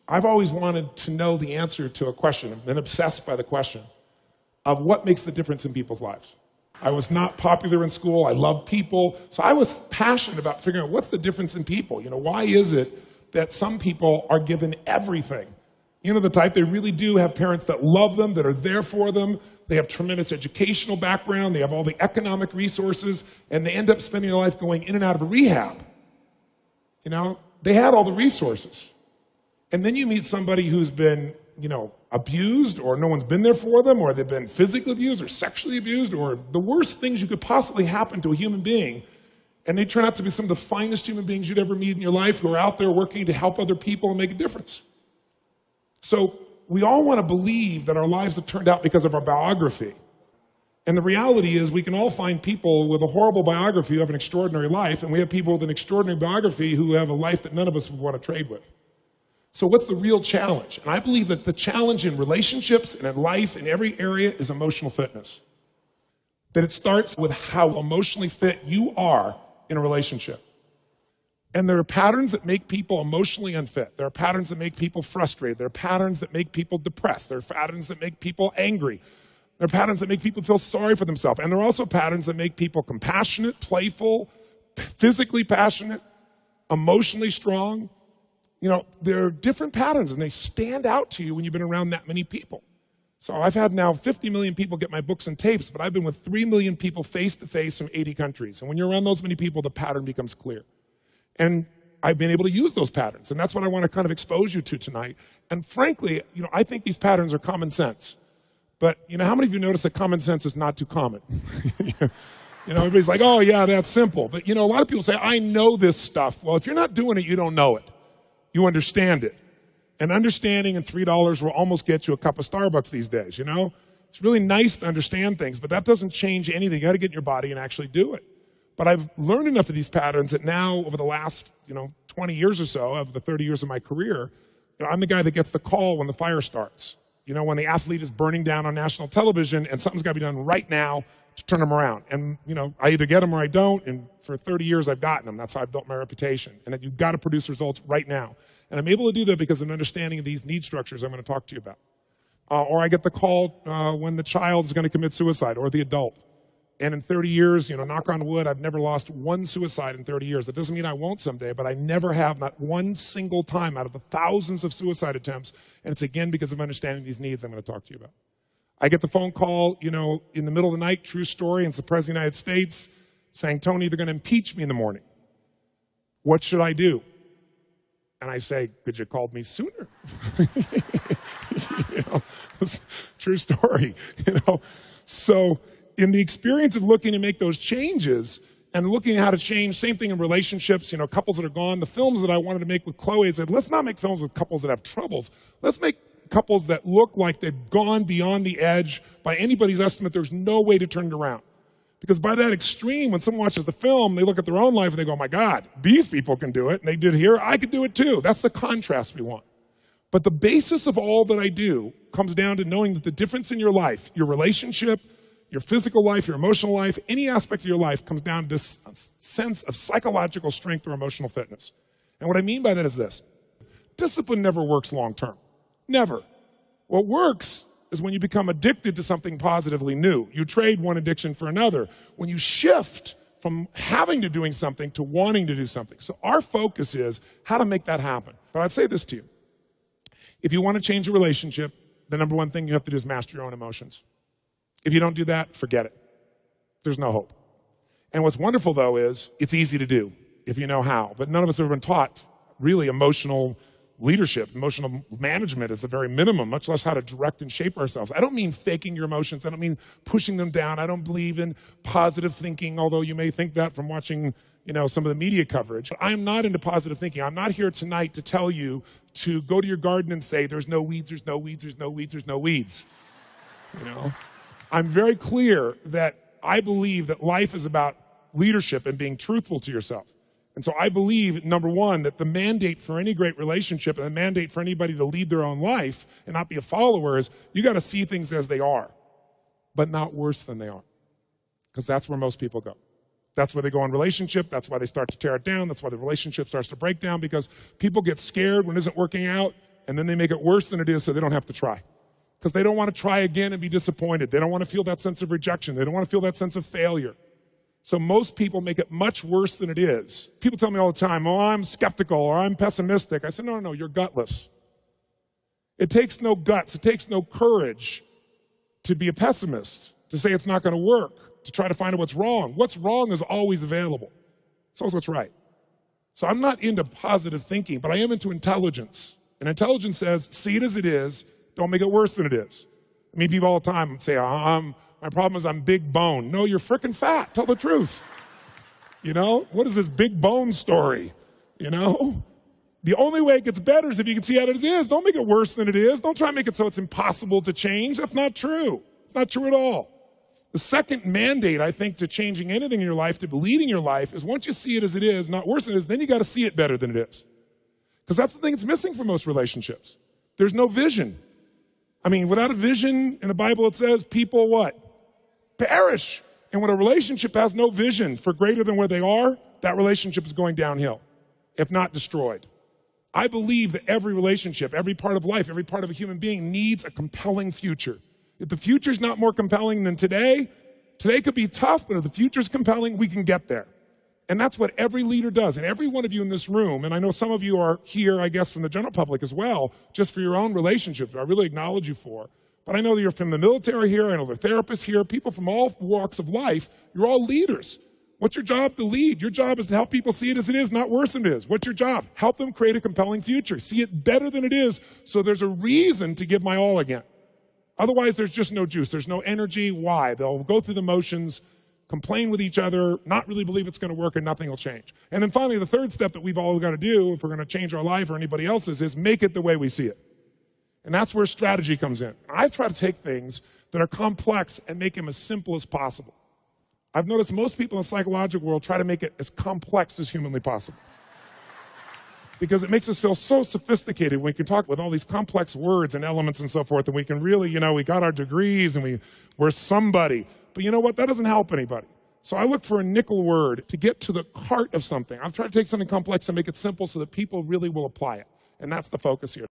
I've always wanted to know the answer to a question. I've been obsessed by the question of what makes the difference in people's lives. I was not popular in school. I loved people. So I was passionate about figuring out what's the difference in people. Why is it that some people are given everything? The type, they really do have parents that love them, that are there for them. They have tremendous educational background. They have all the economic resources, and they end up spending their life going in and out of rehab. They had all the resources. And then you meet somebody who's been, abused, or no one's been there for them, or they've been physically abused or sexually abused, or the worst things you could possibly happen to a human being. And they turn out to be some of the finest human beings you'd ever meet in your life, who are out there working to help other people and make a difference. So we all want to believe that our lives have turned out because of our biography. And the reality is we can all find people with a horrible biography who have an extraordinary life, and we have people with an extraordinary biography who have a life that none of us would want to trade with. So what's the real challenge? And I believe that the challenge in relationships and in life in every area is emotional fitness. That it starts with how emotionally fit you are in a relationship. And there are patterns that make people emotionally unfit. There are patterns that make people frustrated. There are patterns that make people depressed. There are patterns that make people angry. There are patterns that make people feel sorry for themselves. And there are also patterns that make people compassionate, playful, physically passionate, emotionally strong. There are different patterns, and they stand out to you when you've been around that many people. So I've had now 50 million people get my books and tapes, but I've been with 3 million people face-to-face from 80 countries. And when you're around those many people, the pattern becomes clear. And I've been able to use those patterns, and that's what I want to kind of expose you to tonight. And frankly, I think these patterns are common sense. But, how many of you notice that common sense is not too common? Everybody's like, oh, yeah, that's simple. But, a lot of people say, I know this stuff. Well, if you're not doing it, you don't know it. You understand it. And understanding and $3 will almost get you a cup of Starbucks these days, It's really nice to understand things, but that doesn't change anything. You got to get in your body and actually do it. But I've learned enough of these patterns that now, over the last, 20 years or so, of the 30 years of my career, I'm the guy that gets the call when the fire starts. When the athlete is burning down on national television and something's got to be done right now to turn them around. And, I either get them or I don't. And for 30 years, I've gotten them. That's how I've built my reputation. And that you've got to produce results right now. And I'm able to do that because of an understanding of these need structures I'm going to talk to you about. Or I get the call when the child is going to commit suicide, or the adult. And in 30 years, knock on wood, I've never lost one suicide in 30 years. That doesn't mean I won't someday, but I never have, not one single time out of the thousands of suicide attempts. And it's again because of understanding these needs I'm going to talk to you about. I get the phone call, in the middle of the night, true story, and it's the President of the United States saying, Tony, they're going to impeach me in the morning. What should I do? And I say, could you have called me sooner? True story, So in the experience of looking to make those changes and looking at how to change, same thing in relationships, couples that are gone. The films that I wanted to make with Chloe, I said, let's not make films with couples that have troubles. Let's make couples that look like they've gone beyond the edge. By anybody's estimate, there's no way to turn it around. Because by that extreme, when someone watches the film, they look at their own life and they go, my God, these people can do it. And they did it here, I could do it too. That's the contrast we want. But the basis of all that I do comes down to knowing that the difference in your life, your relationship, your physical life, your emotional life, any aspect of your life comes down to this sense of psychological strength or emotional fitness. And what I mean by that is this. Discipline never works long term. Never. What works is when you become addicted to something positively new. You trade one addiction for another. When you shift from having to doing something to wanting to do something. So our focus is how to make that happen. But I'd say this to you. If you want to change a relationship, the number one thing you have to do is master your own emotions. If you don't do that, forget it. There's no hope. And what's wonderful, though, is it's easy to do if you know how. But none of us have ever been taught really emotional leadership. Emotional management is the very minimum, much less how to direct and shape ourselves. I don't mean faking your emotions. I don't mean pushing them down. I don't believe in positive thinking, although you may think that from watching some of the media coverage. I am not into positive thinking. I'm not here tonight to tell you to go to your garden and say, there's no weeds, there's no weeds, there's no weeds, there's no weeds. I'm very clear that I believe that life is about leadership and being truthful to yourself. And so I believe, number one, that the mandate for any great relationship and the mandate for anybody to lead their own life and not be a follower is you got to see things as they are, but not worse than they are. Because that's where most people go. That's where they go in relationship. That's why they start to tear it down. That's why the relationship starts to break down, because people get scared when it isn't working out. and then they make it worse than it is so they don't have to try. Because they don't want to try again and be disappointed. They don't want to feel that sense of rejection. They don't want to feel that sense of failure. So most people make it much worse than it is. People tell me all the time, oh, I'm skeptical or I'm pessimistic. I say, no, you're gutless. It takes no guts, it takes no courage to be a pessimist, to say it's not going to work, to try to find out what's wrong. What's wrong is always available. It's always what's right. So I'm not into positive thinking, but I am into intelligence. And intelligence says, see it as it is, don't make it worse than it is. I mean, people all the time say, my problem is I'm big bone. No, you're freaking fat. Tell the truth. You know, what is this big bone story? You know, the only way it gets better is if you can see it as it is. Don't make it worse than it is. Don't try to make it so it's impossible to change. That's not true. It's not true at all. The second mandate, I think, to changing anything in your life, to leading your life, is once you see it as it is, not worse than it is, then you got to see it better than it is. Because that's the thing that's missing for most relationships. There's no vision. I mean, without a vision, in the Bible it says people what? Perish. And when a relationship has no vision for greater than where they are, that relationship is going downhill, if not destroyed. I believe that every relationship, every part of life, every part of a human being needs a compelling future. If the future's not more compelling than today could be tough, but if the future's compelling, we can get there. And that's what every leader does. And every one of you in this room, and I know some of you are here, I guess, from the general public as well, just for your own relationships, I really acknowledge you for. But I know that you're from the military here, I know there are therapists here, people from all walks of life. You're all leaders. What's your job? To lead. Your job is to help people see it as it is, not worse than it is. What's your job? Help them create a compelling future. See it better than it is, so there's a reason to give my all again. Otherwise, there's just no juice. There's no energy. Why? They'll go through the motions, complain with each other, not really believe it's going to work, and nothing will change. And then finally, the third step that we've all got to do if we're going to change our life or anybody else's is make it the way we see it. And that's where strategy comes in. I try to take things that are complex and make them as simple as possible. I've noticed most people in the psychological world try to make it as complex as humanly possible. Because it makes us feel so sophisticated when we can talk with all these complex words and elements and so forth, and we can really, we got our degrees and we're somebody. But you know what? That doesn't help anybody. So I look for a nickel word to get to the heart of something. I'm trying to take something complex and make it simple so that people really will apply it. And that's the focus here.